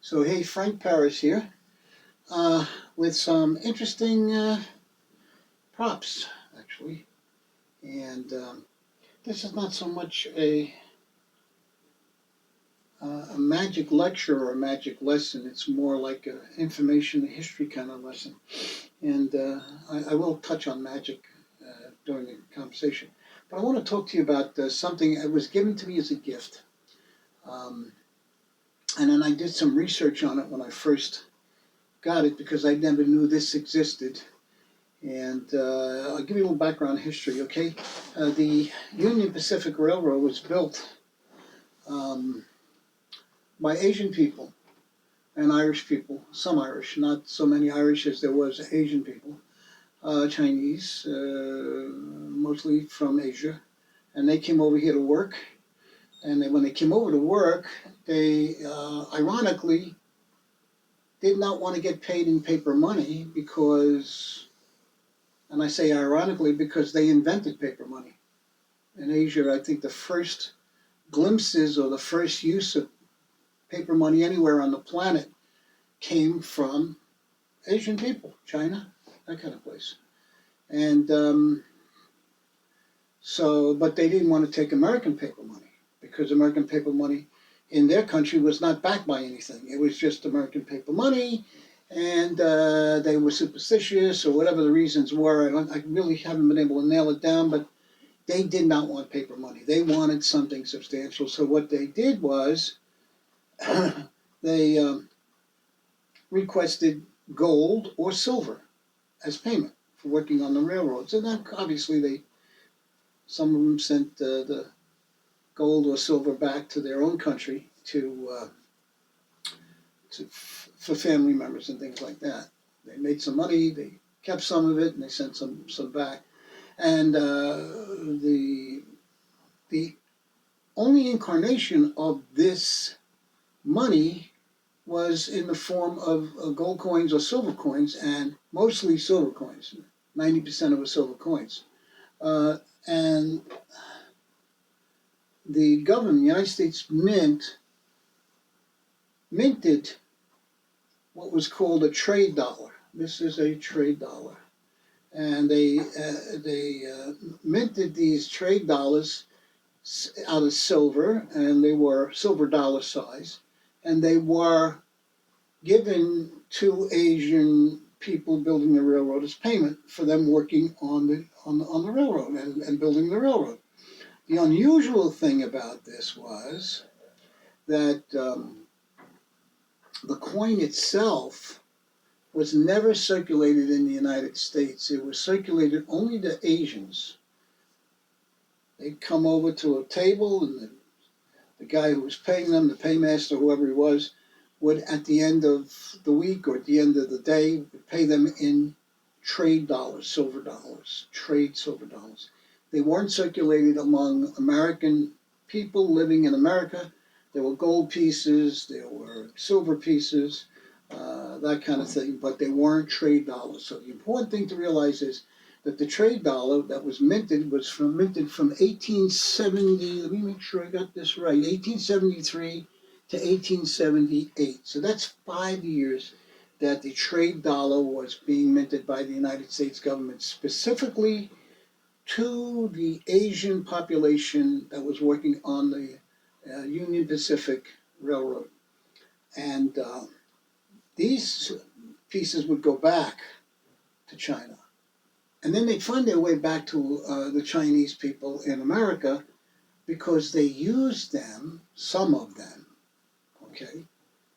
So, hey, Frank Paris here with some interesting props, actually. And this is not so much a magic lecture or a magic lesson, it's more like an information and history kind of lesson. And I will touch on magic during the conversation. But I want to talk to you about something that was given to me as a gift. Um, and then I did some research on it when I first got it because I never knew this existed. And I'll give you a little background history, okay? The Union Pacific Railroad was built um, by Asian people and Irish people, some Irish, not so many Irish as there was Asian people, Chinese, mostly from Asia. And they came over here to work. And when they came over to work, they ironically did not want to get paid in paper money because, and I say ironically, because they invented paper money. In Asia, I think the first glimpses or the first use of paper money anywhere on the planet came from Asian people, China, that kind of place. And but they didn't want to take American paper money because American paper money in their country was not backed by anything. It was just American paper money, and they were superstitious or whatever the reasons were. I really haven't been able to nail it down, but they did not want paper money. They wanted something substantial. So what they did was they requested gold or silver as payment for working on the railroads. And then obviously some of them sent the gold or silver back to their own country for family members and things like that. They made some money, they kept some of it, and they sent some back. And the only incarnation of this money was in the form of gold coins or silver coins, and mostly silver coins. 90% of it silver coins. And the government, the United States Mint, minted what was called a trade dollar. This is a trade dollar. And they minted these trade dollars out of silver, and they were silver dollar size, and they were given to Asian people building the railroad as payment for them working on the railroad and building the railroad. The unusual thing about this was that the coin itself was never circulated in the United States. It was circulated only to Asians. They'd come over to a table, and the guy who was paying them, the paymaster, whoever he was, would, at the end of the week or at the end of the day, pay them in trade dollars, silver dollars, trade silver dollars. They weren't circulated among American people living in America. There were gold pieces, there were silver pieces, that kind of thing, but they weren't trade dollars. So the important thing to realize is that the trade dollar that was minted from 1870, let me make sure I got this right, 1873 to 1878. So that's 5 years that the trade dollar was being minted by the United States government, specifically to the Asian population that was working on the Union Pacific Railroad. And these pieces would go back to China. And then they'd find their way back to the Chinese people in America because they used them, some of them, okay,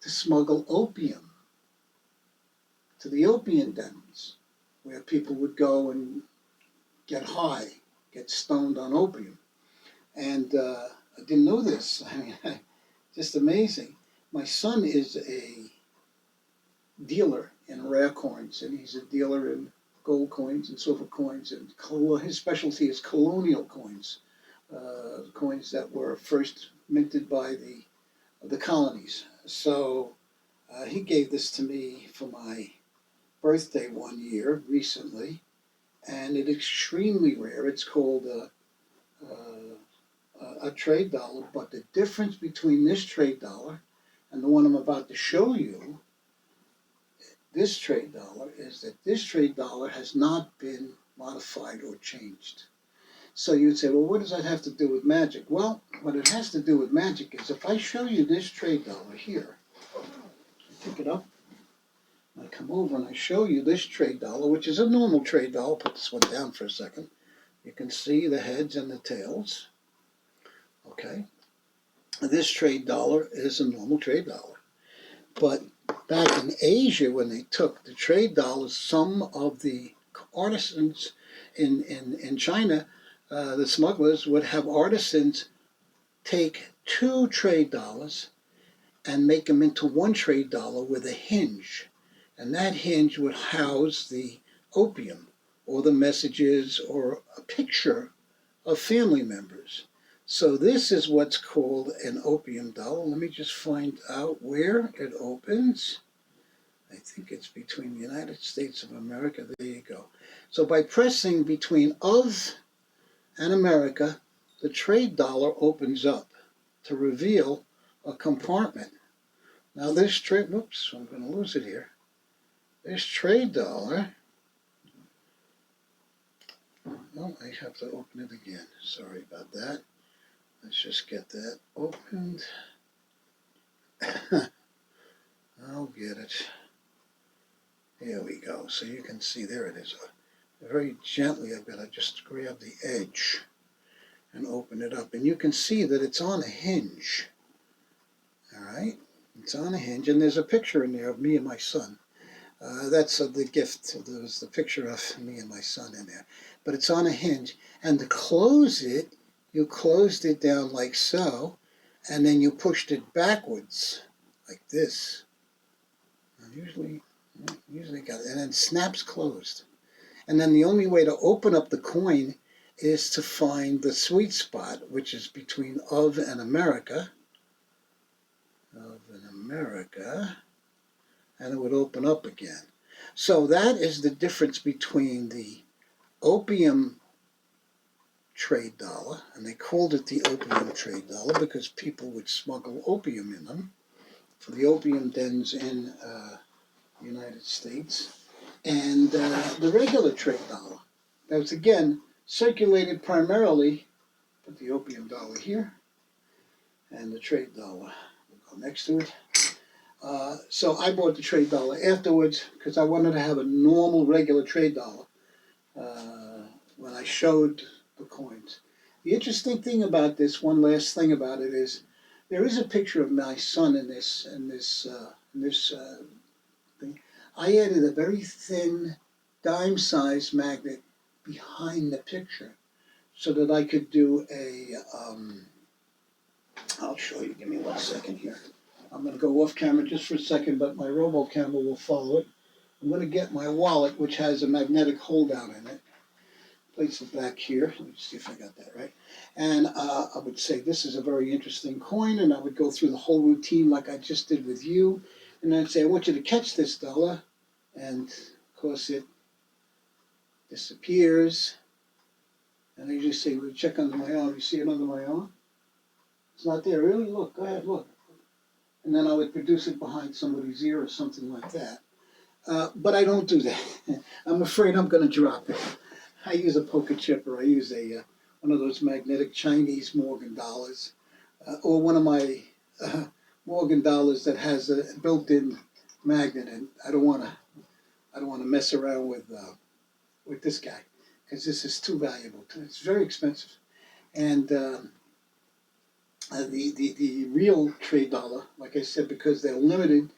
to smuggle opium to the opium dens, where people would go and get high, get stoned on opium. And I didn't know this. I mean, just amazing. My son is a dealer in rare coins, and he's a dealer in gold coins and silver coins, and his specialty is colonial coins, coins that were first minted by the colonies. So he gave this to me for my birthday one year recently, and it's extremely rare. It's called a trade dollar, but the difference between this trade dollar And the one I'm about to show you, this trade dollar, is that this trade dollar has not been modified or changed. So you'd say, well, what does that have to do with magic? Well, what it has to do with magic is if I show you this trade dollar here, I pick it up, I come over and I show you this trade dollar, which is a normal trade dollar. Put this one down for a second. You can see the heads and the tails. Okay. This trade dollar is a normal trade dollar. But back in Asia, when they took the trade dollars, some of the artisans in China, the smugglers would have artisans take two trade dollars and make them into one trade dollar with a hinge. And that hinge would house the opium or the messages or a picture of family members. So this is what's called an opium dollar. Let me just find out where it opens. I think it's between the United States of America. There you go. So by pressing between of and America, the trade dollar opens up to reveal a compartment. Now this trade, whoops, I'm going to lose it here. This trade dollar, oh, I have to open it again. Sorry about that. Let's just get that opened. I'll get it. Here we go. So you can see there it is. Very gently, I've got to just grab the edge and open it up. And you can see that it's on a hinge. All right? It's on a hinge. And there's a picture in there of me and my son. That's the gift. There's the picture of me and my son in there. But it's on a hinge. And to close it, you closed it down like so, and then you pushed it backwards, like this. And usually got it, and then snaps closed. And then the only way to open up the coin is to find the sweet spot, which is between of and America. Of and America. And it would open up again. So that is the difference between the opium trade dollar, and they called it the opium trade dollar because people would smuggle opium in them for the opium dens in the United States, and the regular trade dollar. That was, again, circulated primarily, put the opium dollar here, and the trade dollar will go next to it. So I bought the trade dollar afterwards because I wanted to have a normal, regular trade dollar when I showed the coins. The interesting thing about this, one last thing about it, is there is a picture of my son in this thing. I added a very thin dime-sized magnet behind the picture so that I could do a, I'll show you, give me 1 second here. I'm going to go off camera just for a second, but my robo camera will follow it. I'm going to get my wallet, which has a magnetic hold down in it. Place it back here. Let me see if I got that right. And I would say this is a very interesting coin, and I would go through the whole routine like I just did with you. And I'd say, I want you to catch this dollar. And of course it disappears. And I just say, well, check under my arm. You see it under my arm? It's not there. Really? Look. Go ahead. Look. And then I would produce it behind somebody's ear or something like that. But I don't do that. I'm afraid I'm going to drop it. I use a poker chip, or I use a one of those magnetic Chinese Morgan dollars, or one of my Morgan dollars that has a built-in magnet. And I don't want to mess around with this guy because this is too valuable. It's very expensive, and the real trade dollar, like I said, because they're limited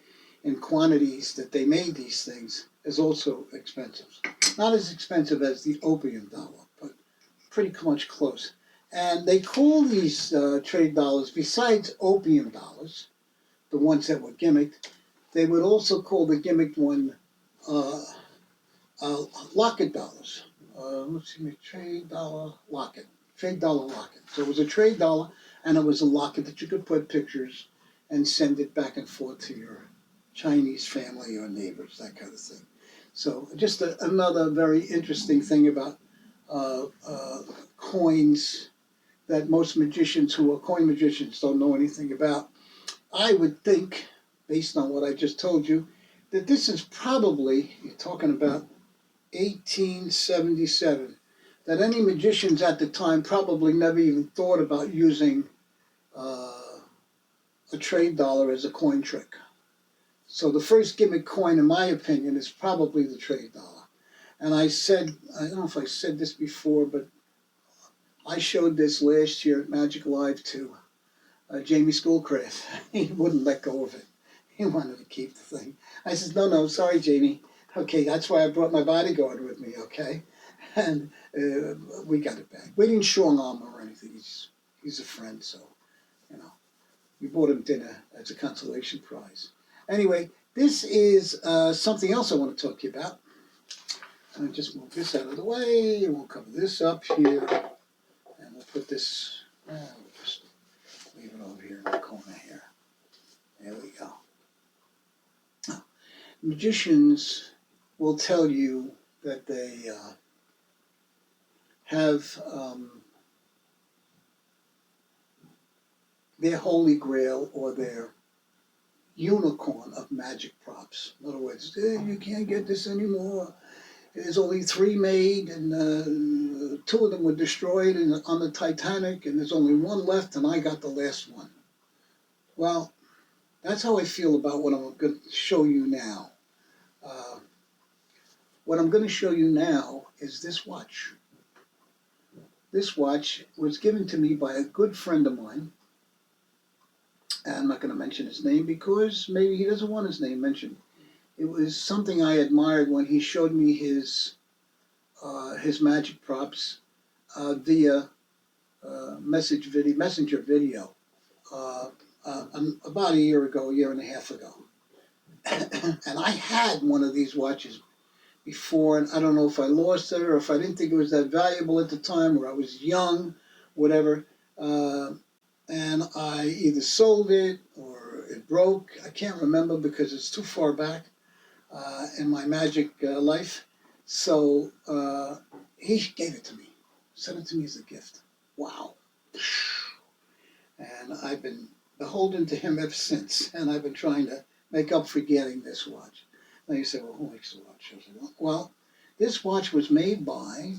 in quantities that they made these things, is also expensive. Not as expensive as the opium dollar, but pretty much close. And they call these trade dollars, besides opium dollars, the ones that were gimmicked, they would also call the gimmicked one locket dollars. Let's see, trade dollar locket. Trade dollar locket. So it was a trade dollar, and it was a locket that you could put pictures and send it back and forth to your Chinese family or neighbors, that kind of thing. So just another very interesting thing about coins that most magicians who are coin magicians don't know anything about. I would think, based on what I just told you, that this is probably, you're talking about 1877, that any magicians at the time probably never even thought about using uh, a trade dollar as a coin trick. So the first gimmick coin, in my opinion, is probably the trade dollar. And I don't know if I said this before, but I showed this last year at Magic Live to Jamie Schoolcraft. He wouldn't let go of it. He wanted to keep the thing. I said, no, sorry, Jamie. Okay, that's why I brought my bodyguard with me, okay? And we got it back. We didn't strong arm him or anything. He's a friend, so, you know. We bought him dinner as a consolation prize. Anyway, this is something else I want to talk to you about. I'll just move this out of the way, and we'll cover this up here. And we'll put this, we'll just leave it over here in the corner here. There we go. Now, magicians will tell you that they have their holy grail or their unicorn of magic props. In other words, you can't get this anymore. There's only 3 made, and 2 of them were destroyed on the Titanic, and there's only 1 left, and I got the last one. Well, that's how I feel about what I'm going to show you now. What I'm going to show you now is this watch. This watch was given to me by a good friend of mine. And I'm not going to mention his name because maybe he doesn't want his name mentioned. It was something I admired when he showed me his magic props via messenger video about a year and a half ago. And I had one of these watches before, and I don't know if I lost it or if I didn't think it was that valuable at the time, or I was young, whatever. And I either sold it or it broke. I can't remember because it's too far back in my magic life. So he gave it to me, sent it to me as a gift. Wow. And I've been beholden to him ever since, and I've been trying to make up for getting this watch. Now you say, well, who makes the watch? I said, well, this watch was made by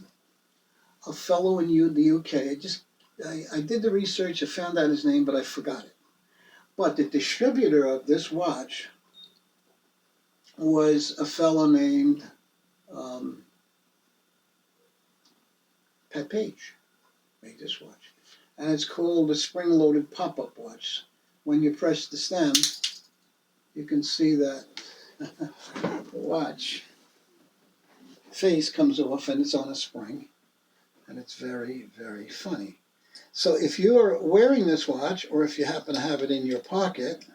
a fellow in the UK. I did the research, I found out his name, but I forgot it. But the distributor of this watch was a fellow named Pat Page, made this watch. And it's called a spring-loaded pop-up watch. When you press the stem, you can see that the watch face comes off and it's on a spring. And it's very, very funny. So if you are wearing this watch, or if you happen to have it in your pocket,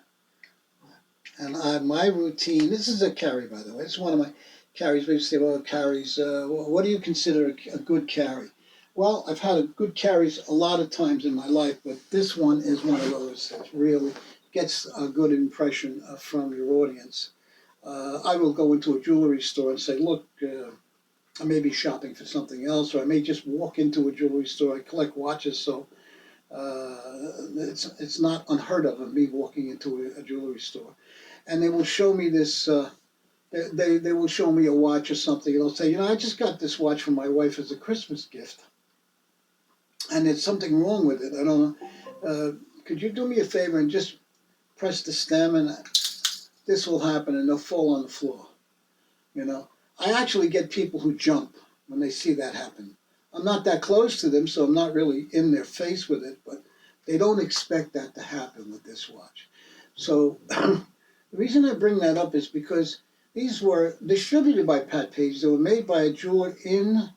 and my routine, this is a carry, by the way. It's one of my carries. People say, well, carries, what do you consider a good carry? Well, I've had good carries a lot of times in my life, but this one is one of those that really gets a good impression from your audience. I will go into a jewelry store and say, look, I may be shopping for something else, or I may just walk into a jewelry store. I collect watches, so it's not unheard of me walking into a jewelry store. And they will show me this, they will show me a watch or something, and they'll say, I just got this watch from my wife as a Christmas gift. And there's something wrong with it. I don't know. Could you do me a favor and just press the stem, and this will happen, and they'll fall on the floor, I actually get people who jump when they see that happen. I'm not that close to them, so I'm not really in their face with it, but they don't expect that to happen with this watch. So the reason I bring that up is because these were distributed by Pat Page. They were made by a jeweler in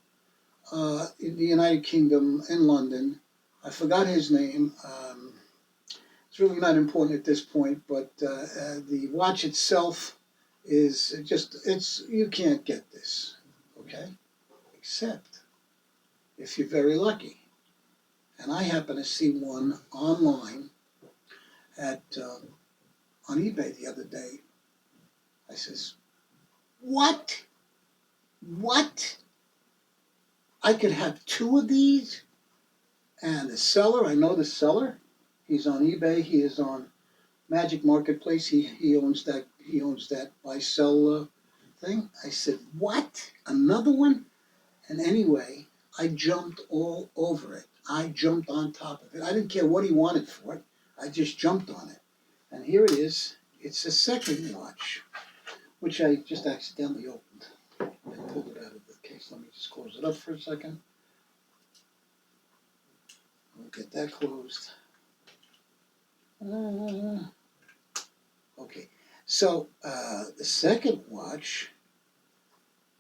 the United Kingdom, in London. I forgot his name. It's really not important at this point, but the watch itself is you can't get this, okay? Except if you're very lucky. And I happen to see one online on eBay the other day. I says, what? I could have 2 of these? And the seller, I know the seller. He's on eBay. He is on Magic Marketplace. He owns that. He owns that buy sell thing. I said, what? Another one? And anyway, I jumped all over it. I jumped on top of it. I didn't care what he wanted for it. I just jumped on it. And here it is. It's a second watch, which I just accidentally opened. I pulled it out of the case. Let me just close it up for a second. We'll get that closed. Okay, so the second watch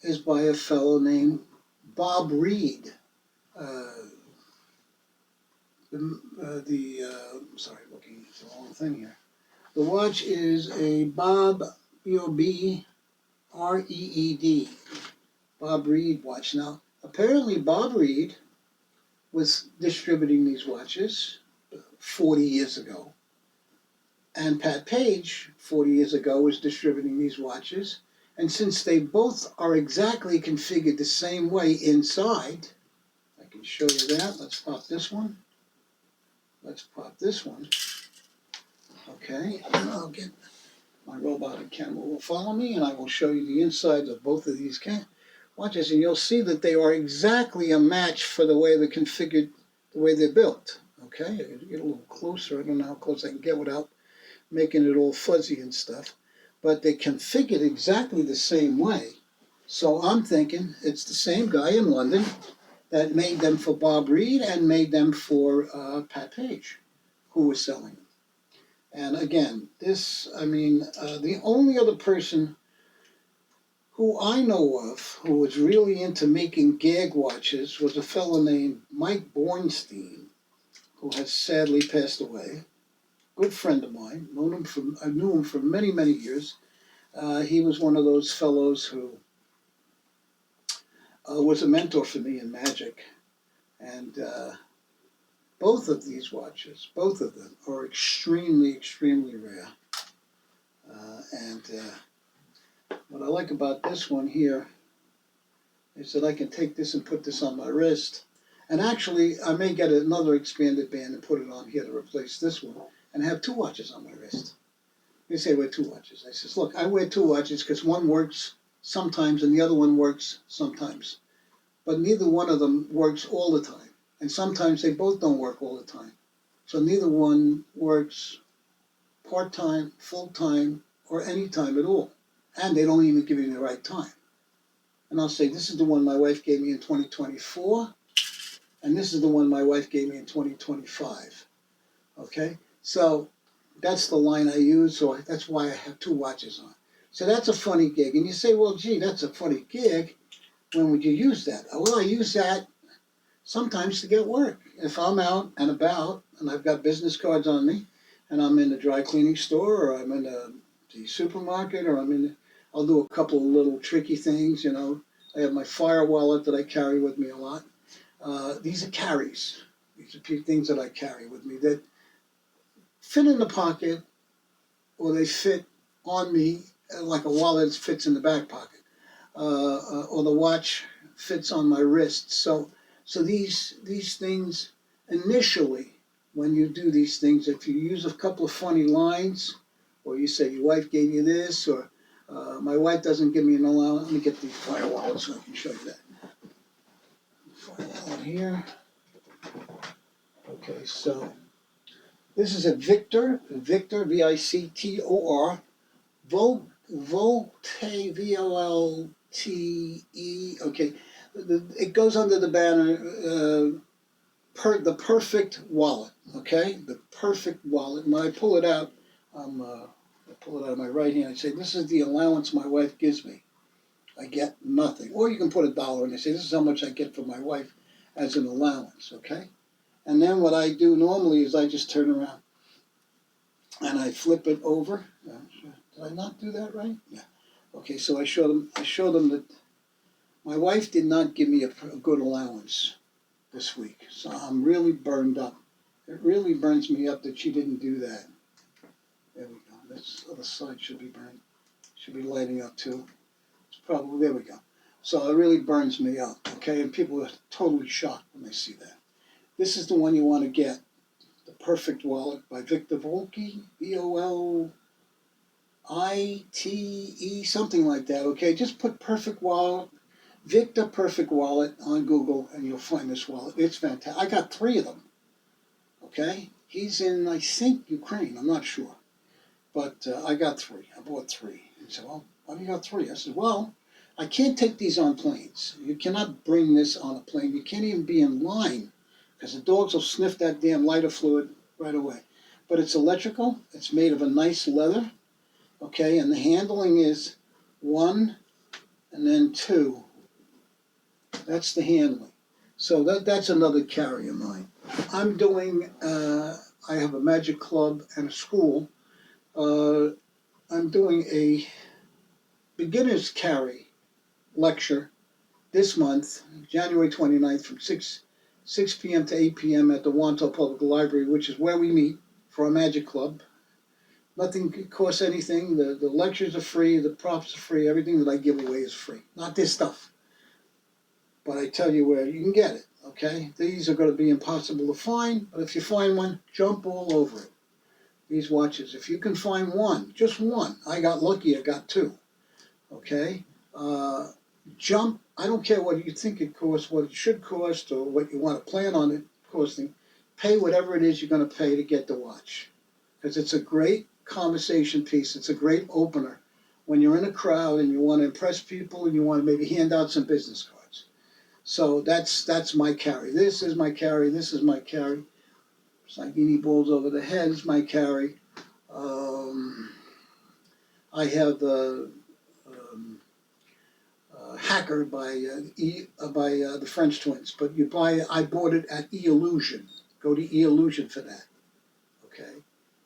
is by a fellow named Bob Reed. Sorry, looking at the wrong thing here. The watch is a Bob, B-O-B-R-E-E-D, Bob Reed watch. Now, apparently Bob Reed was distributing these watches 40 years ago. And Pat Page, 40 years ago, was distributing these watches. And since they both are exactly configured the same way inside, I can show you that. Let's pop this one. Let's pop this one. Okay, and I'll get my robotic camera will follow me, and I will show you the insides of both of these watches, and you'll see that they are exactly a match for the way they're configured, the way they're built. Okay, I can get a little closer. I don't know how close I can get without making it all fuzzy and stuff, but they're configured exactly the same way. So I'm thinking it's the same guy in London that made them for Bob Reed and made them for Pat Page, who was selling them. And again, the only other person who I know of who was really into making gag watches was a fellow named Mike Bornstein, who has sadly passed away. Good friend of mine. I knew him for many, many years. He was one of those fellows who was a mentor for me in magic. And both of these watches, both of them, are extremely, extremely rare. What I like about this one here is that I can take this and put this on my wrist. And actually, I may get another expanded band and put it on here to replace this one and have two watches on my wrist. They say wear two watches. I says, look, I wear two watches because one works sometimes and the other one works sometimes. But neither one of them works all the time. And sometimes they both don't work all the time. So neither one works part-time, full-time, or any time at all. And they don't even give you the right time. And I'll say, this is the one my wife gave me in 2024, and this is the one my wife gave me in 2025. Okay? So that's the line I use, so that's why I have two watches on. So that's a funny gig. And you say, well, gee, that's a funny gig. When would you use that? Well, I use that sometimes to get work. If I'm out and about, and I've got business cards on me, and I'm in the dry cleaning store, or I'm in the supermarket, or I'll do a couple of little tricky things, I have my fire wallet that I carry with me a lot. These are carries. These are things that I carry with me that fit in the pocket, or they fit on me like a wallet fits in the back pocket, or the watch fits on my wrist. So these things, initially, when you do these things, if you use a couple of funny lines, or you say your wife gave you this, or my wife doesn't give me an allowance. Let me get the fire wallet so I can show you that. Fire wallet here. Okay, so this is a Victor, V-I-C-T-O-R, Volte, V-O-L-T-E. Okay, it goes under the banner, the perfect wallet. Okay, the perfect wallet. When I pull it out, I pull it out of my right hand. I say, this is the allowance my wife gives me. I get nothing. Or you can put $1 and they say, this is how much I get from my wife as an allowance. Okay, and then what I do normally is I just turn around and I flip it over. Did I not do that right? Yeah. Okay, so I show them that my wife did not give me a good allowance this week, so I'm really burned up. It really burns me up that she didn't do that. There we go. This other side should be burned. Should be lighting up too. It's probably, there we go. So it really burns me up, okay? And people are totally shocked when they see that. This is the one you want to get, the Perfect Wallet by Victor Volke, Volite, something like that, okay? Just put Perfect Wallet, Victor Perfect Wallet on Google, and you'll find this wallet. It's fantastic. I got 3 of them, okay? He's in, I think, Ukraine. I'm not sure. But I got 3. I bought 3. He said, well, why do you got 3? I said, well, I can't take these on planes. You cannot bring this on a plane. You can't even be in line because the dogs will sniff that damn lighter fluid right away. But it's electrical. It's made of a nice leather, okay? And the handling is 1 and then 2. That's the handling. So that's another carry of mine. I'm doing, I have a magic club and a school. I'm doing a beginner's carry lecture this month, January 29th from 6 p.m. to 8 p.m. at the Wanto Public Library, which is where we meet for our magic club. Nothing costs anything. The lectures are free, the props are free, everything that I give away is free. Not this stuff, but I tell you where you can get it, okay? These are going to be impossible to find, but if you find one, jump all over it. These watches, if you can find one, just one. I got lucky, I got 2, okay? Jump, I don't care what you think it costs, what it should cost, or what you want to plan on it costing. Pay whatever it is you're going to pay to get the watch. Because it's a great conversation piece. It's a great opener when you're in a crowd and you want to impress people and you want to maybe hand out some business cards. So that's my carry. This is my carry. This is my carry. Sagini balls over the head is my carry. I have Hacker by the French twins, but I bought it at E-Illusion. Go to E-Illusion for that, okay?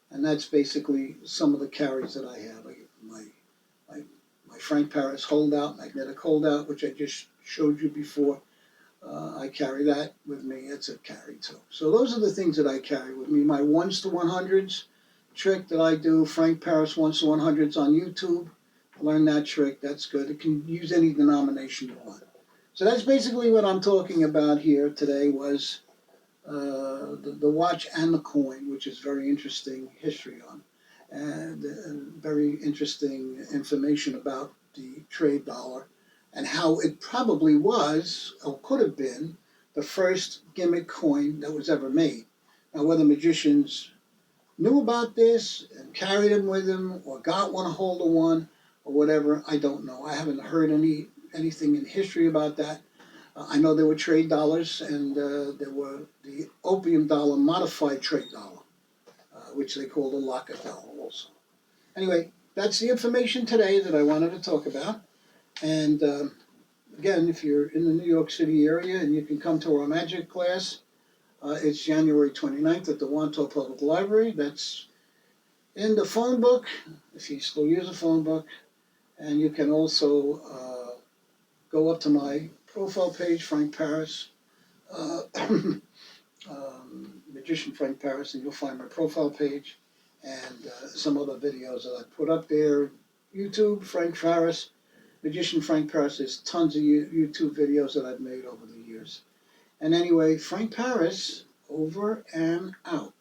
And that's basically some of the carries that I have. My Frank Paris holdout, magnetic holdout, which I just showed you before. I carry that with me. It's a carry too. So those are the things that I carry with me. My 1s to 100s trick that I do, Frank Paris 1s to 100s on YouTube. Learn that trick. That's good. It can use any denomination you want. So that's basically what I'm talking about here today was the watch and the coin, which is very interesting history on. And very interesting information about the trade dollar and how it probably was, or could have been, the first gimmick coin that was ever made. Now, whether magicians knew about this and carried them with them or got one, a hold of one, or whatever, I don't know. I haven't heard anything in history about that. I know there were trade dollars, and there were the opium dollar, modified trade dollar, which they called the locket dollar also. Anyway, that's the information today that I wanted to talk about. And again, if you're in the New York City area and you can come to our magic class, it's January 29th at the Wanto Public Library. That's in the phone book, if you still use a phone book. And you can also go up to my profile page, Frank Paris, Magician Frank Paris, and you'll find my profile page and some other videos that I put up there. YouTube, Frank Paris, Magician Frank Paris. There's tons of YouTube videos that I've made over the years. And anyway, Frank Paris, over and out.